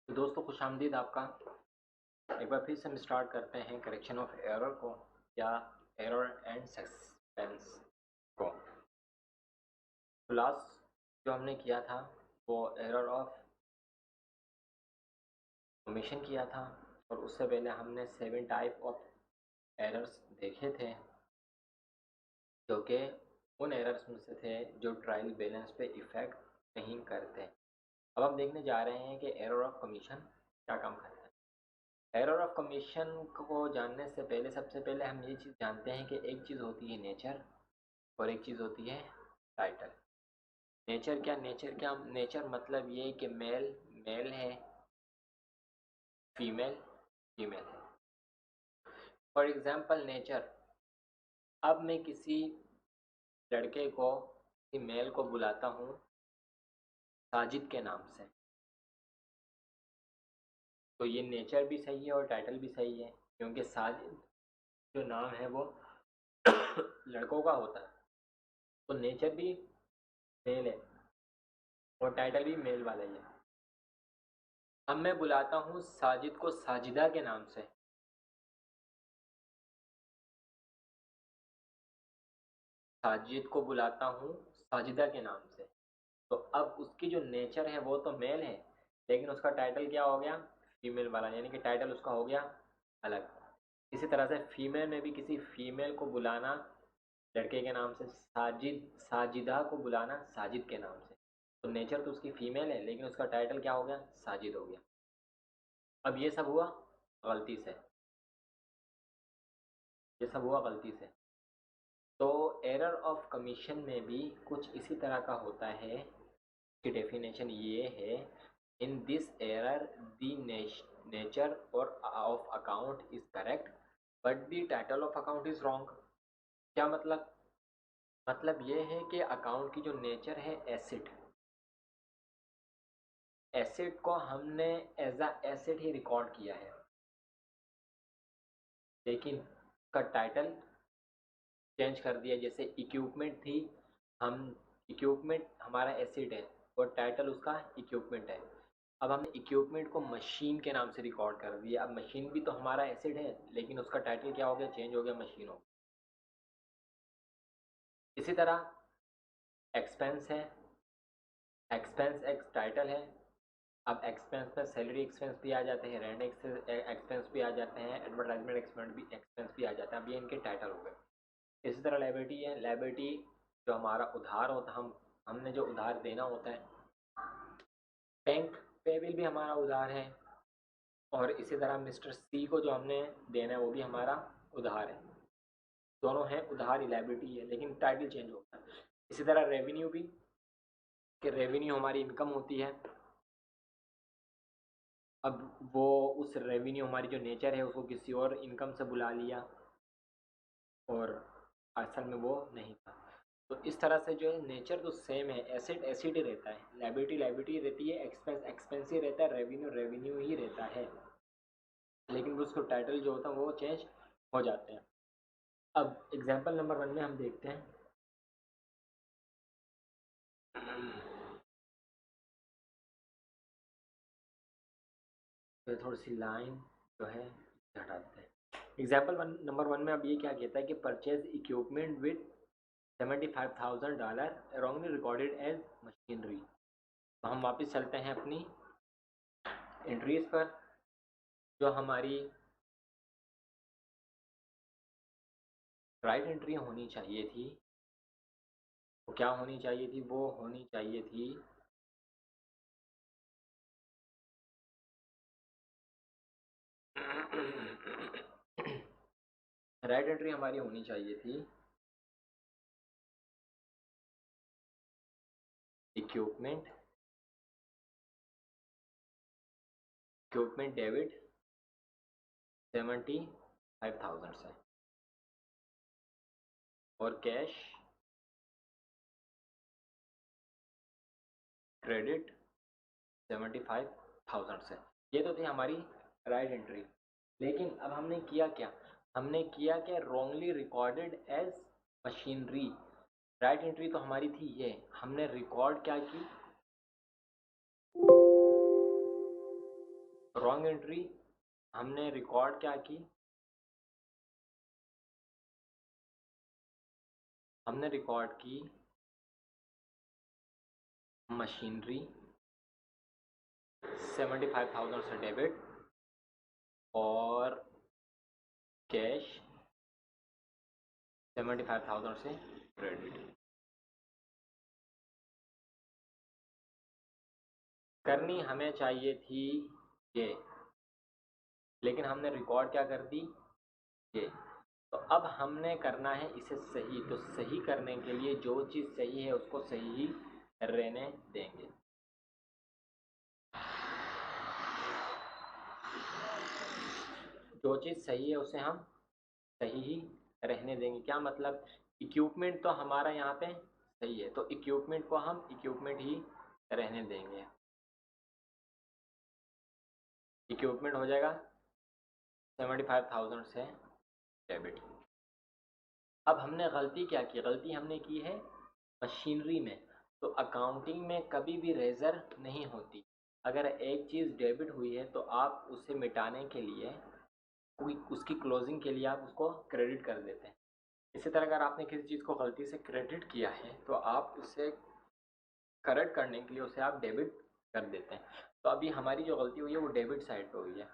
तो दोस्तों खुशामदीद आपका। एक बार फिर से हम स्टार्ट करते हैं करेक्शन ऑफ एरर को या एरर एंड सस्पेंस को। तो लास्ट जो हमने किया था वो एरर ऑफ ओमिशन किया था और उससे पहले हमने 7 टाइप ऑफ एरर्स देखे थे जो कि उन एरर्स में से थे जो ट्रायल बैलेंस पे इफ़ेक्ट नहीं करते। अब हम देखने जा रहे हैं कि एरर ऑफ कमीशन क्या काम करता है। एरर ऑफ कमीशन को जानने से पहले सबसे पहले हम ये चीज़ जानते हैं कि एक चीज़ होती है नेचर और एक चीज़ होती है टाइटल। नेचर मतलब ये कि मेल मेल है, फीमेल फीमेल है। फॉर एग्जांपल नेचर, अब मैं किसी लड़के को, किसी मेल को बुलाता हूँ साजिद के नाम से, तो ये नेचर भी सही है और टाइटल भी सही है क्योंकि साजिद जो नाम है वो लड़कों का होता है, तो नेचर भी मेल है और टाइटल भी मेल वाला ही है। अब मैं बुलाता हूँ साजिद को साजिदा के नाम से, साजिद को बुलाता हूँ साजिदा के नाम से, तो अब उसकी जो नेचर है वो तो मेल है लेकिन उसका टाइटल क्या हो गया, फीमेल वाला, यानी कि टाइटल उसका हो गया अलग। इसी तरह से फीमेल में भी किसी फीमेल को बुलाना लड़के के नाम से, साजिदा को बुलाना साजिद के नाम से, तो नेचर तो उसकी फीमेल है लेकिन उसका टाइटल क्या हो गया, साजिद हो गया। अब ये सब हुआ गलती से, ये सब हुआ गलती से। तो एरर ऑफ कमीशन में भी कुछ इसी तरह का होता है कि डेफिनेशन ये है, in this error the nature और of account is correct but the title of account is wrong. क्या मतलब ये है कि अकाउंट की जो नेचर है एसिड, एसिड को हमने एज अ एसिड ही रिकॉर्ड किया है लेकिन का टाइटल चेंज कर दिया। जैसे इक्विपमेंट थी, हम इक्विपमेंट हमारा एसिड है और टाइटल उसका इक्विपमेंट है। अब हमने इक्विपमेंट को मशीन के नाम से रिकॉर्ड कर दिया, अब मशीन भी तो हमारा एसिड है लेकिन उसका टाइटल क्या हो गया, चेंज हो गया, मशीन हो गया। इसी तरह एक्सपेंस है, एक्सपेंस एक्स टाइटल है, अब एक्सपेंस में सैलरी एक्सपेंस भी आ जाते हैं, रेंट एक्सपेंस भी आ जाते हैं, एडवर्टाइजमेंट एक्सपेंस भी आ जाते हैं, अब ये इनके टाइटल हो गए। इसी तरह लायबिलिटी है, लायबिलिटी जो हमारा उधार होता, हमने जो उधार देना होता है, बैंक पे बिल भी हमारा उधार है और इसी तरह मिस्टर सी को जो हमने देना है वो भी हमारा उधार है, दोनों हैं उधार, लायबिलिटी है लेकिन टाइटल चेंज होता है। इसी तरह रेवेन्यू भी, कि रेवेन्यू हमारी इनकम होती है, अब वो उस रेवेन्यू हमारी जो नेचर है उसको किसी और इनकम से बुला लिया और असल में वो नहीं था। तो इस तरह से जो है नेचर तो सेम है, एसिड एसिड ही रहता है, लायबिलिटी लायबिलिटी रहती है, एक्सपेंस एक्सपेंस ही रहता है, रेवेन्यू रेवेन्यू ही रहता है, लेकिन उसको टाइटल जो होता है वो चेंज हो जाते हैं। अब एग्जाम्पल नंबर 1 में हम देखते हैं, तो थोड़ी सी लाइन जो है हटा देते हैं। एग्जाम्पल नंबर 1 में अब ये क्या कहता है कि purchase equipment with $75,000 wrongly recorded as machinery. तो हम वापस चलते हैं अपनी एंट्रीज पर, जो हमारी राइट एंट्री होनी चाहिए थी वो क्या होनी चाहिए थी, वो होनी चाहिए थी राइट एंट्री हमारी होनी चाहिए थी इक्विपमेंट इक्विपमेंट डेबिट 75,000 से और कैश क्रेडिट 75,000 से। ये तो थी हमारी राइट एंट्री, लेकिन अब हमने किया क्या, हमने किया क्या, wrongly recorded as machinery. Right entry तो हमारी थी ये, हमने रिकॉर्ड क्या की, रॉन्ग एंट्री हमने रिकॉर्ड क्या की, हमने रिकॉर्ड की मशीनरी 75,000 से डेबिट और कैश 75,000 से क्रेडिट। करनी हमें चाहिए थी ये, लेकिन हमने रिकॉर्ड क्या कर दी, ये। तो अब हमने करना है इसे सही, तो सही करने के लिए जो चीज़ सही है उसको सही ही रहने देंगे। जो चीज़ सही है उसे हम सही ही रहने देंगे। क्या मतलब, इक्विपमेंट तो हमारा यहाँ पे सही है, तो इक्विपमेंट को हम इक्विपमेंट ही रहने देंगे। इक्विपमेंट हो जाएगा 75,000 से डेबिट। अब हमने गलती क्या की, गलती हमने की है मशीनरी में। तो अकाउंटिंग में कभी भी रेजर नहीं होती। अगर एक चीज़ डेबिट हुई है तो आप उसे मिटाने के लिए, उसकी क्लोजिंग के लिए आप उसको क्रेडिट कर देते हैं। इसी तरह अगर आपने किसी चीज़ को गलती से क्रेडिट किया है तो आप उसे करेक्ट करने के लिए उसे आप डेबिट कर देते हैं। तो अभी हमारी जो गलती हुई है वो डेबिट साइड पे हुई है,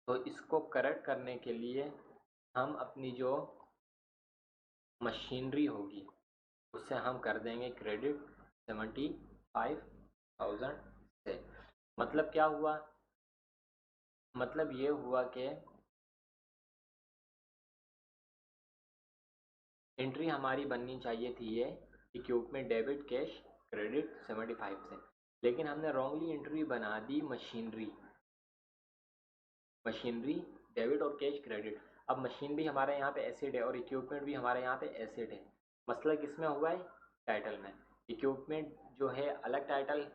तो इसको करेक्ट करने के लिए हम अपनी जो मशीनरी होगी उससे हम कर देंगे क्रेडिट 75,000 से। मतलब क्या हुआ, मतलब ये हुआ कि एंट्री हमारी बननी चाहिए थी ये इक्विपमेंट डेबिट कैश क्रेडिट 75 से, लेकिन हमने रॉन्गली एंट्री बना दी मशीनरी, मशीनरी डेबिट और कैश क्रेडिट। अब मशीनरी हमारे यहाँ पे एसेट है और इक्विपमेंट भी हमारे यहाँ पे एसेट है। मसला किसमें हुआ है, टाइटल में। इक्विपमेंट जो है अलग टाइटल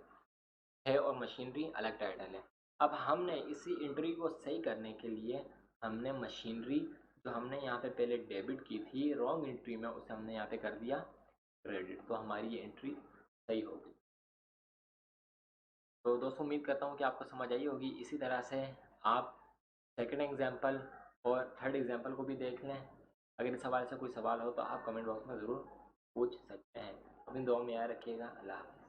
है और मशीनरी अलग टाइटल है। अब हमने इसी एंट्री को सही करने के लिए हमने मशीनरी जो हमने यहाँ पे पहले डेबिट की थी रॉन्ग एंट्री में, उसे हमने यहाँ पे कर दिया क्रेडिट, तो हमारी ये एंट्री सही हो गई। तो दोस्तों उम्मीद करता हूँ कि आपको समझ आई होगी। इसी तरह से आप सेकंड एग्जाम्पल और थर्ड एग्जाम्पल को भी देख लें। अगर इस सवाल से कोई सवाल हो तो आप कमेंट बॉक्स में ज़रूर पूछ सकते हैं। अपनी दुआ में याद रखिएगा। अल्लाह हाफ़िज़।